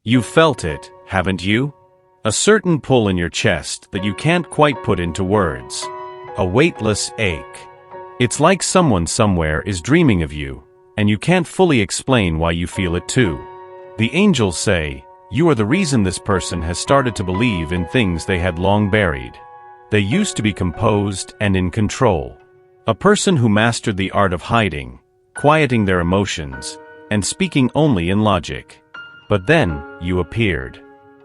You've felt it, haven't you? A certain pull in your chest that you can't quite put into words. A weightless ache. It's like someone somewhere is dreaming of you, and you can't fully explain why you feel it too. The angels say, you are the reason this person has started to believe in things they had long buried. They used to be composed and in control. A person who mastered the art of hiding, quieting their emotions, and speaking only in logic. But then, you appeared.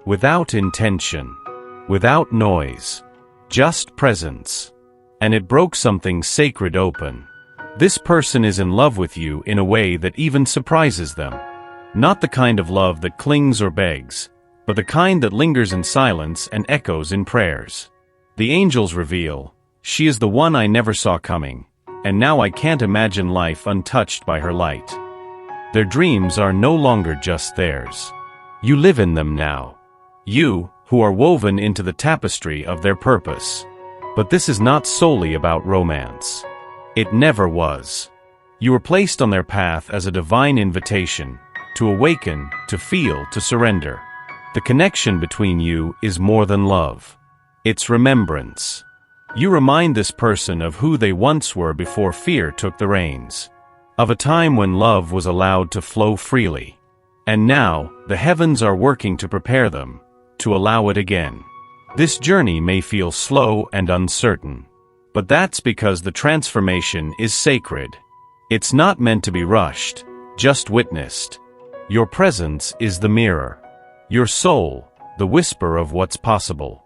Without intention. Without noise. Just presence. And it broke something sacred open. This person is in love with you in a way that even surprises them. Not the kind of love that clings or begs, but the kind that lingers in silence and echoes in prayers. The angels reveal, she is the one I never saw coming, and now I can't imagine life untouched by her light. Their dreams are no longer just theirs. You live in them now. You, who are woven into the tapestry of their purpose. But this is not solely about romance. It never was. You were placed on their path as a divine invitation, to awaken, to feel, to surrender. The connection between you is more than love. It's remembrance. You remind this person of who they once were before fear took the reins. Of a time when love was allowed to flow freely. And now, the heavens are working to prepare them, to allow it again. This journey may feel slow and uncertain. But that's because the transformation is sacred. It's not meant to be rushed, just witnessed. Your presence is the mirror. Your soul, the whisper of what's possible.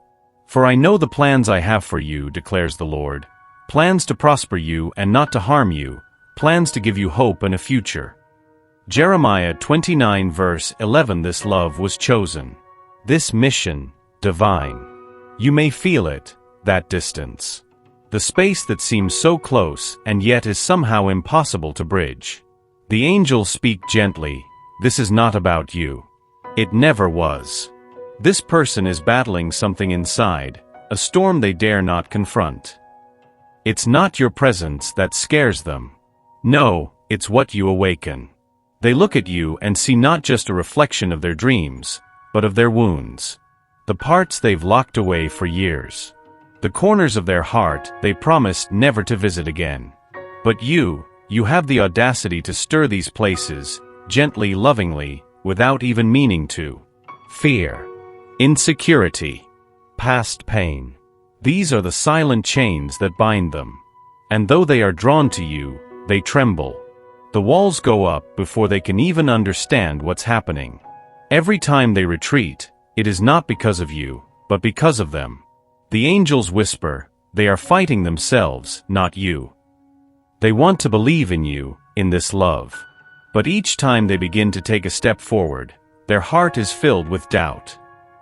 For I know the plans I have for you, declares the Lord. Plans to prosper you and not to harm you. Plans to give you hope and a future. Jeremiah 29 verse 11. This love was chosen. This mission, divine. You may feel it, that distance. The space that seems so close and yet is somehow impossible to bridge. The angels speak gently, this is not about you. It never was. This person is battling something inside, a storm they dare not confront. It's not your presence that scares them. No, it's what you awaken. They look at you and see not just a reflection of their dreams, but of their wounds. The parts they've locked away for years. The corners of their heart they promised never to visit again. But you have the audacity to stir these places, gently, lovingly, without even meaning to. Fear. Insecurity. Past pain. These are the silent chains that bind them. And though they are drawn to you, they tremble. The walls go up before they can even understand what's happening. Every time they retreat, it is not because of you, but because of them. The angels whisper, they are fighting themselves, not you. They want to believe in you, in this love. But each time they begin to take a step forward, their heart is filled with doubt.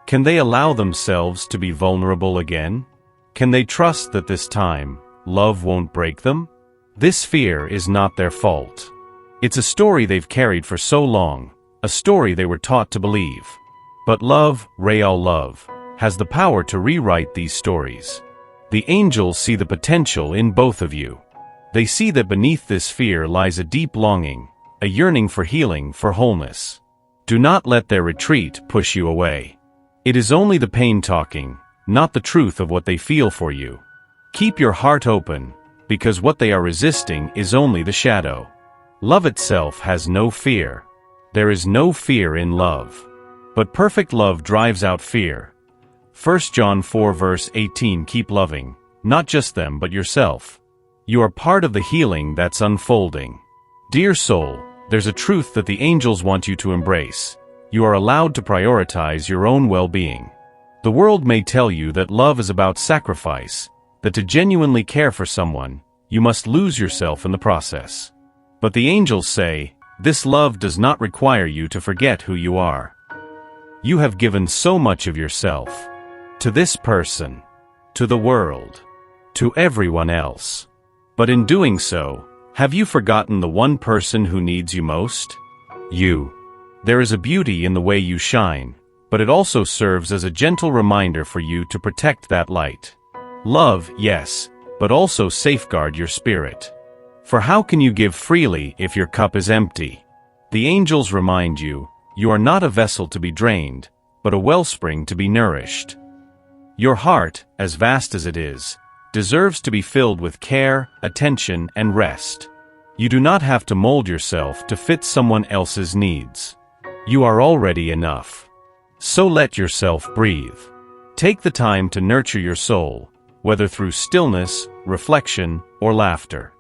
Can they allow themselves to be vulnerable again? Can they trust that this time, love won't break them? This fear is not their fault. It's a story they've carried for so long, a story they were taught to believe. But love, real love, has the power to rewrite these stories. The angels see the potential in both of you. They see that beneath this fear lies a deep longing, a yearning for healing, for wholeness. Do not let their retreat push you away. It is only the pain talking, not the truth of what they feel for you. Keep your heart open, because what they are resisting is only the shadow. Love itself has no fear. There is no fear in love. But perfect love drives out fear. 1 John 4 verse 18. Keep loving, not just them but yourself. You are part of the healing that's unfolding. Dear soul, there's a truth that the angels want you to embrace. You are allowed to prioritize your own well-being. The world may tell you that love is about sacrifice, that to genuinely care for someone, you must lose yourself in the process. But the angels say, this love does not require you to forget who you are. You have given so much of yourself. To this person. To the world. To everyone else. But in doing so, have you forgotten the one person who needs you most? You. There is a beauty in the way you shine, but it also serves as a gentle reminder for you to protect that light. Love, yes, but also safeguard your spirit. For how can you give freely if your cup is empty? The angels remind you, You are not a vessel to be drained, but a wellspring to be nourished. Your heart, as vast as it is, deserves to be filled with care, attention, and rest. You do not have to mold yourself to fit someone else's needs. You are already enough. So let yourself breathe. Take the time to nurture your soul, whether through stillness, reflection, or laughter.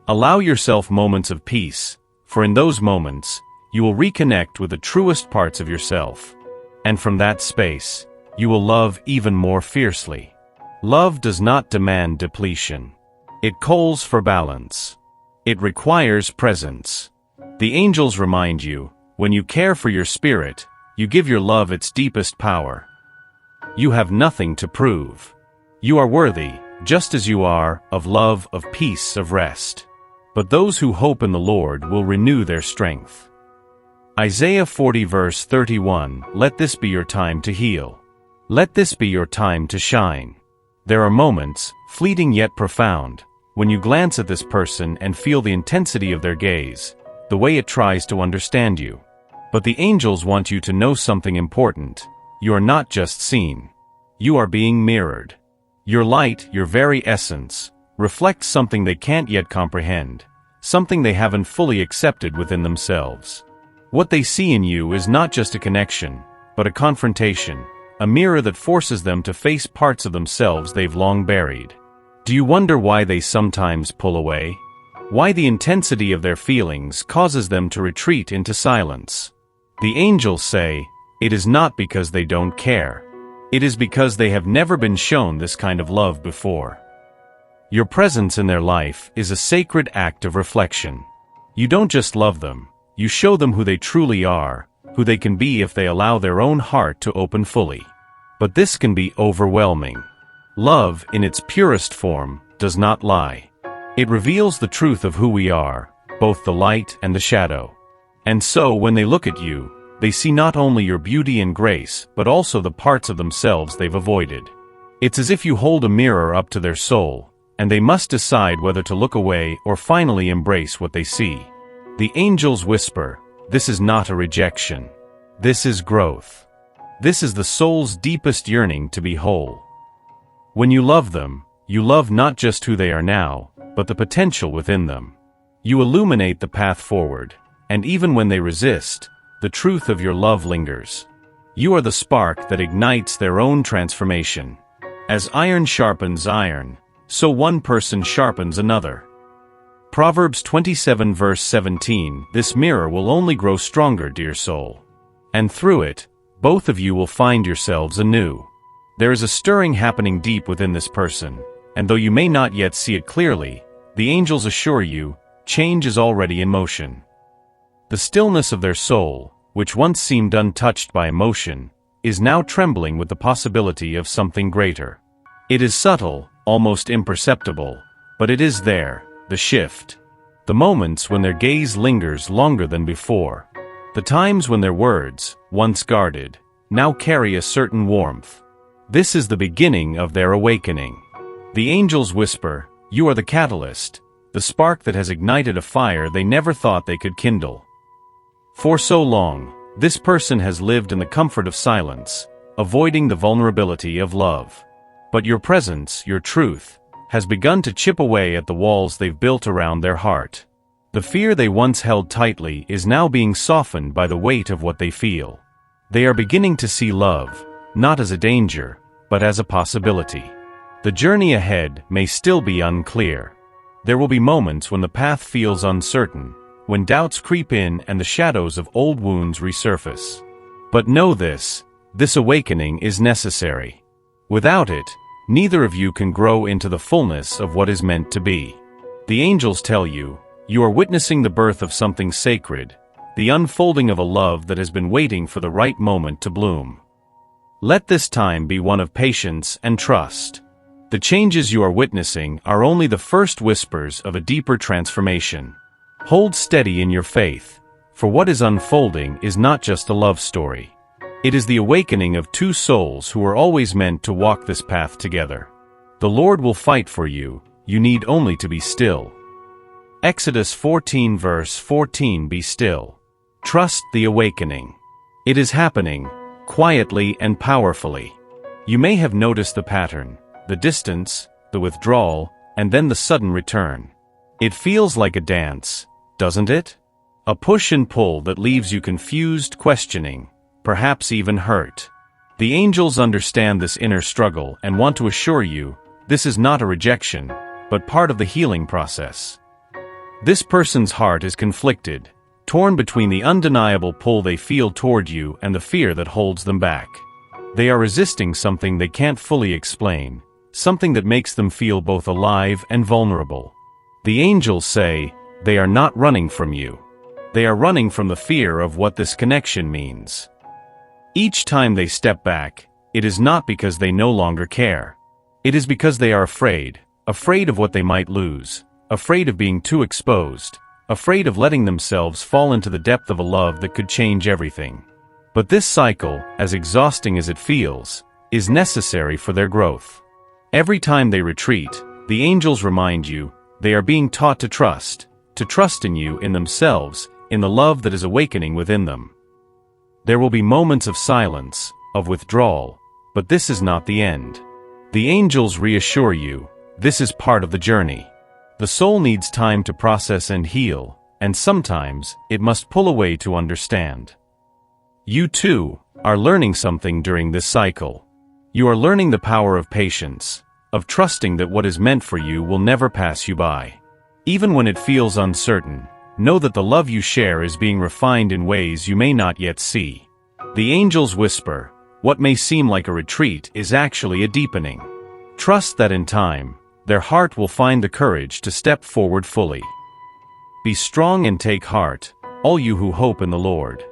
Allow yourself moments of peace, for in those moments, you will reconnect with the truest parts of yourself. And from that space, you will love even more fiercely. Love does not demand depletion. It calls for balance. It requires presence. The angels remind you, when you care for your spirit, you give your love its deepest power. You have nothing to prove. You are worthy, just as you are, of love, of peace, of rest. But those who hope in the Lord will renew their strength. Isaiah 40 verse 31, let this be your time to heal. Let this be your time to shine. There are moments, fleeting yet profound, when you glance at this person and feel the intensity of their gaze, the way it tries to understand you. But the angels want you to know something important. You are not just seen. You are being mirrored. Your light, your very essence, reflects something they can't yet comprehend, something they haven't fully accepted within themselves. What they see in you is not just a connection, but a confrontation, a mirror that forces them to face parts of themselves they've long buried. Do you wonder why they sometimes pull away? Why the intensity of their feelings causes them to retreat into silence? The angels say, it is not because they don't care. It is because they have never been shown this kind of love before. Your presence in their life is a sacred act of reflection. You don't just love them, you show them who they truly are, who they can be if they allow their own heart to open fully. But this can be overwhelming. Love, in its purest form, does not lie. It reveals the truth of who we are, both the light and the shadow. And so, when they look at you, they see not only your beauty and grace, but also the parts of themselves they've avoided. It's as if you hold a mirror up to their soul, and they must decide whether to look away or finally embrace what they see. The angels whisper, this is not a rejection. This is growth. This is the soul's deepest yearning to be whole. When you love them, you love not just who they are now, but the potential within them. You illuminate the path forward, and even when they resist, the truth of your love lingers. You are the spark that ignites their own transformation. As iron sharpens iron, so one person sharpens another. Proverbs 27 verse 17, this mirror will only grow stronger, dear soul. And through it, both of you will find yourselves anew. There is a stirring happening deep within this person, and though you may not yet see it clearly, the angels assure you, change is already in motion. The stillness of their soul, which once seemed untouched by emotion, is now trembling with the possibility of something greater. It is subtle, almost imperceptible, but it is there, the shift. The moments when their gaze lingers longer than before. The times when their words, once guarded, now carry a certain warmth. This is the beginning of their awakening. The angels whisper, you are the catalyst, the spark that has ignited a fire they never thought they could kindle. For so long, this person has lived in the comfort of silence, avoiding the vulnerability of love. But your presence, your truth, has begun to chip away at the walls they've built around their heart. The fear they once held tightly is now being softened by the weight of what they feel. They are beginning to see love, not as a danger, but as a possibility. The journey ahead may still be unclear. There will be moments when the path feels uncertain, when doubts creep in and the shadows of old wounds resurface. But know this awakening is necessary. Without it, neither of you can grow into the fullness of what is meant to be. The angels tell you, you are witnessing the birth of something sacred, the unfolding of a love that has been waiting for the right moment to bloom. Let this time be one of patience and trust. The changes you are witnessing are only the first whispers of a deeper transformation. Hold steady in your faith, for what is unfolding is not just a love story. It is the awakening of two souls who were always meant to walk this path together. The Lord will fight for you, you need only to be still. Exodus 14 verse 14, be still. Trust the awakening. It is happening, quietly and powerfully. You may have noticed the pattern, the distance, the withdrawal, and then the sudden return. It feels like a dance, doesn't it? A push and pull that leaves you confused, questioning, perhaps even hurt. The angels understand this inner struggle and want to assure you, this is not a rejection, but part of the healing process. This person's heart is conflicted, torn between the undeniable pull they feel toward you and the fear that holds them back. They are resisting something they can't fully explain, something that makes them feel both alive and vulnerable. The angels say, they are not running from you. They are running from the fear of what this connection means. Each time they step back, it is not because they no longer care. It is because they are afraid of what they might lose, afraid of being too exposed, afraid of letting themselves fall into the depth of a love that could change everything. But this cycle, as exhausting as it feels, is necessary for their growth. Every time they retreat, the angels remind you, they are being taught to trust in you, in themselves, in the love that is awakening within them. There will be moments of silence, of withdrawal, but this is not the end. The angels reassure you, this is part of the journey. The soul needs time to process and heal, and sometimes, it must pull away to understand. You too, are learning something during this cycle. You are learning the power of patience, of trusting that what is meant for you will never pass you by. Even when it feels uncertain, know that the love you share is being refined in ways you may not yet see. The angels whisper, what may seem like a retreat is actually a deepening. Trust that in time, their heart will find the courage to step forward fully. Be strong and take heart, all you who hope in the Lord.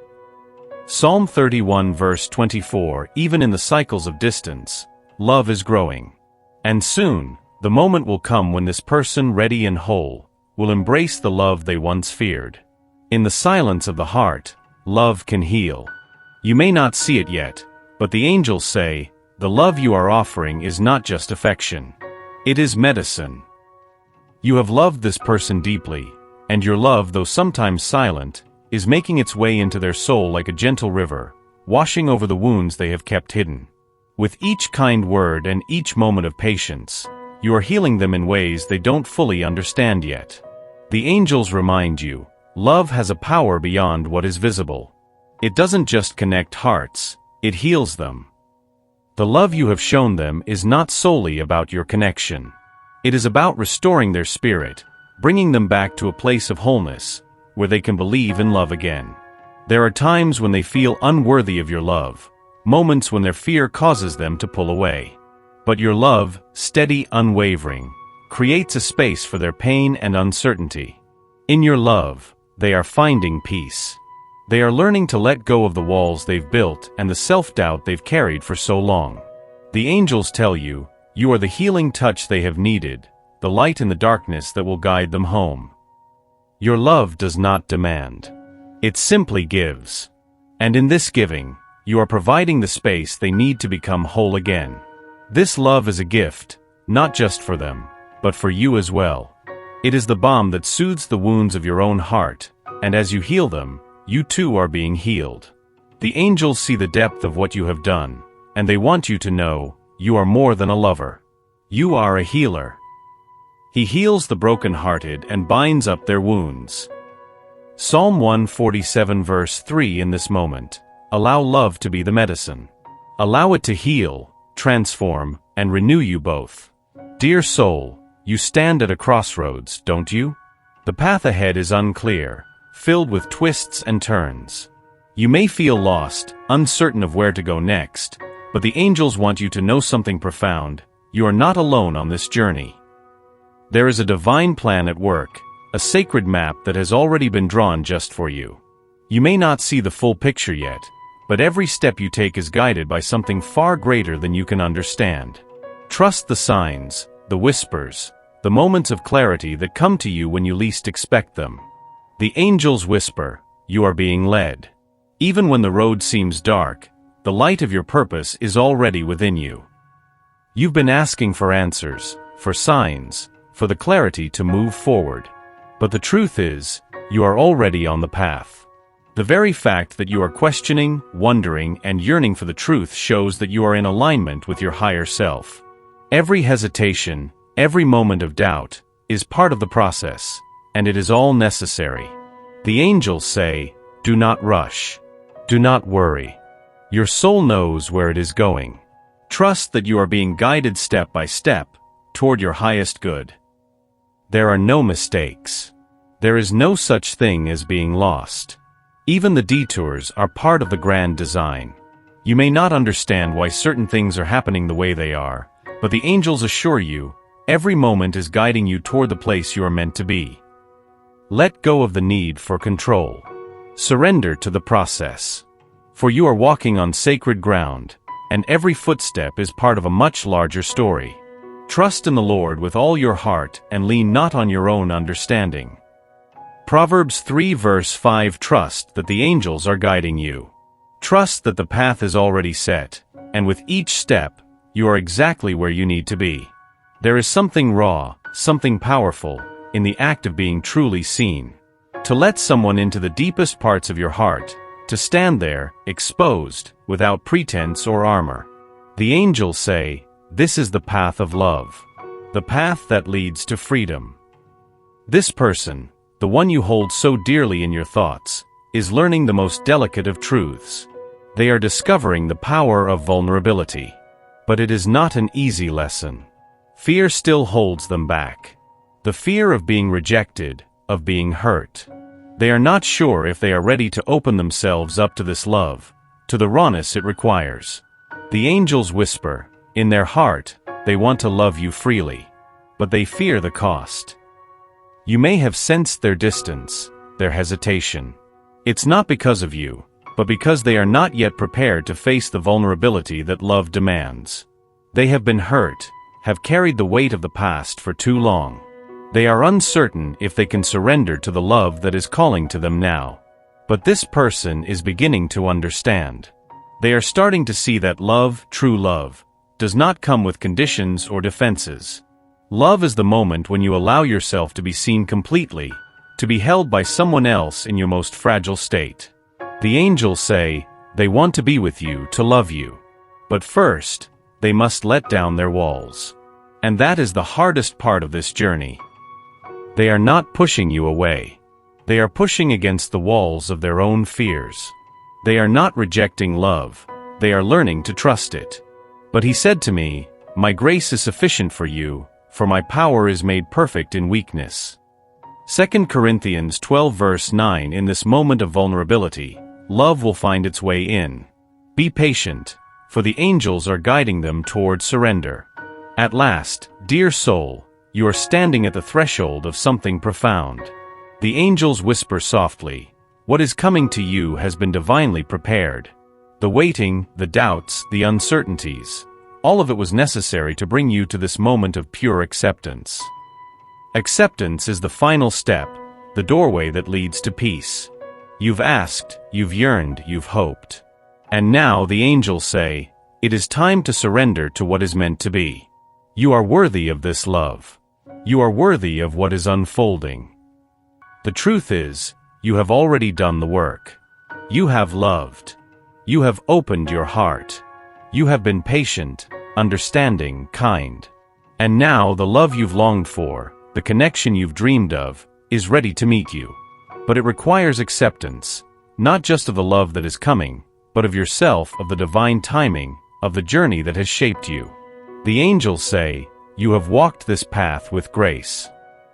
Psalm 31 verse 24, even in the cycles of distance, love is growing. And soon, the moment will come when this person, ready and whole, will embrace the love they once feared. In the silence of the heart, love can heal. You may not see it yet, but the angels say, the love you are offering is not just affection. It is medicine. You have loved this person deeply, and your love, though sometimes silent, is making its way into their soul like a gentle river, washing over the wounds they have kept hidden. With each kind word and each moment of patience, you are healing them in ways they don't fully understand yet. The angels remind you, love has a power beyond what is visible. It doesn't just connect hearts, it heals them. The love you have shown them is not solely about your connection. It is about restoring their spirit, bringing them back to a place of wholeness, where they can believe in love again. There are times when they feel unworthy of your love, moments when their fear causes them to pull away. But your love, steady, unwavering, creates a space for their pain and uncertainty. In your love, they are finding peace. They are learning to let go of the walls they've built and the self-doubt they've carried for so long. The angels tell you, you are the healing touch they have needed, the light in the darkness that will guide them home. Your love does not demand. It simply gives. And in this giving, you are providing the space they need to become whole again. This love is a gift, not just for them, but for you as well. It is the balm that soothes the wounds of your own heart, and as you heal them, you too are being healed. The angels see the depth of what you have done, and they want you to know, you are more than a lover. You are a healer. He heals the brokenhearted and binds up their wounds. Psalm 147 verse 3 in this moment, allow love to be the medicine. Allow it to heal, transform, and renew you both. Dear soul, you stand at a crossroads, don't you? The path ahead is unclear, filled with twists and turns. You may feel lost, uncertain of where to go next, but the angels want you to know something profound. You are not alone on this journey. There is a divine plan at work, a sacred map that has already been drawn just for you. You may not see the full picture yet, but every step you take is guided by something far greater than you can understand. Trust the signs, the whispers, the moments of clarity that come to you when you least expect them. The angels whisper, you are being led. Even when the road seems dark, the light of your purpose is already within you. You've been asking for answers, for signs, for the clarity to move forward. But the truth is, you are already on the path. The very fact that you are questioning, wondering, and yearning for the truth shows that you are in alignment with your higher self. Every hesitation, every moment of doubt, is part of the process, and it is all necessary. The angels say, do not rush. Do not worry. Your soul knows where it is going. Trust that you are being guided step by step toward your highest good. There are no mistakes. There is no such thing as being lost. Even the detours are part of the grand design. You may not understand why certain things are happening the way they are, but the angels assure you, every moment is guiding you toward the place you are meant to be. Let go of the need for control. Surrender to the process. For you are walking on sacred ground, and every footstep is part of a much larger story. Trust in the Lord with all your heart and lean not on your own understanding. Proverbs 3 verse 5. Trust that the angels are guiding you. Trust that the path is already set, and with each step, you are exactly where you need to be. There is something raw, something powerful, in the act of being truly seen. To let someone into the deepest parts of your heart, to stand there, exposed, without pretense or armor. The angels say, this is the path of love. The path that leads to freedom. This person, the one you hold so dearly in your thoughts, is learning the most delicate of truths. They are discovering the power of vulnerability. But it is not an easy lesson. Fear still holds them back. The fear of being rejected, of being hurt. They are not sure if they are ready to open themselves up to this love, to the rawness it requires. The angels whisper, in their heart, they want to love you freely, but they fear the cost. You may have sensed their distance, their hesitation. It's not because of you, but because they are not yet prepared to face the vulnerability that love demands. They have been hurt, have carried the weight of the past for too long. They are uncertain if they can surrender to the love that is calling to them now. But this person is beginning to understand. They are starting to see that love, true love, does not come with conditions or defenses. Love is the moment when you allow yourself to be seen completely, to be held by someone else in your most fragile state. The angels say, they want to be with you, to love you. But first, they must let down their walls. And that is the hardest part of this journey. They are not pushing you away. They are pushing against the walls of their own fears. They are not rejecting love. They are learning to trust it. But he said to me, my grace is sufficient for you, for my power is made perfect in weakness. 2 Corinthians 12 verse 9. In this moment of vulnerability, love will find its way in. Be patient, for the angels are guiding them toward surrender. At last, dear soul, you are standing at the threshold of something profound. The angels whisper softly, what is coming to you has been divinely prepared. The waiting, the doubts, the uncertainties, all of it was necessary to bring you to this moment of pure acceptance. Acceptance is the final step, the doorway that leads to peace. You've asked, you've yearned, you've hoped. And now the angels say, it is time to surrender to what is meant to be. You are worthy of this love. You are worthy of what is unfolding. The truth is, you have already done the work. You have loved. You have opened your heart. You have been patient, understanding, kind. And now the love you've longed for, the connection you've dreamed of, is ready to meet you. But it requires acceptance, not just of the love that is coming, but of yourself, of the divine timing, of the journey that has shaped you. The angels say, you have walked this path with grace.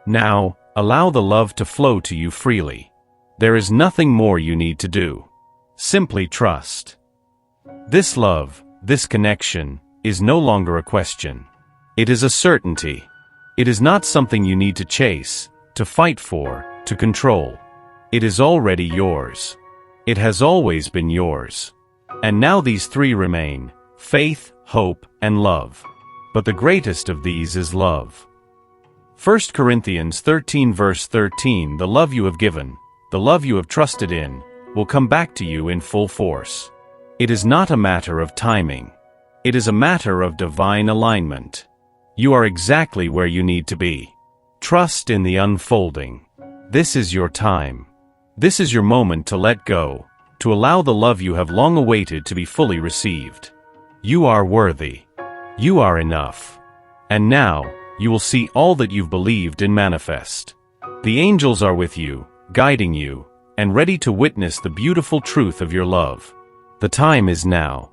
Now, allow the love to flow to you freely. There is nothing more you need to do. Simply trust. This love, this connection, is no longer a question. It is a certainty. It is not something you need to chase, to fight for, to control. It is already yours. It has always been yours. And now these three remain: faith, hope, and love. But the greatest of these is love. 1 Corinthians 13 verse 13. The love you have given, the love you have trusted in, will come back to you in full force. It is not a matter of timing. It is a matter of divine alignment. You are exactly where you need to be. Trust in the unfolding. This is your time. This is your moment to let go, to allow the love you have long awaited to be fully received. You are worthy. You are enough. And now, you will see all that you've believed and manifest. The angels are with you, guiding you, and ready to witness the beautiful truth of your love. The time is now.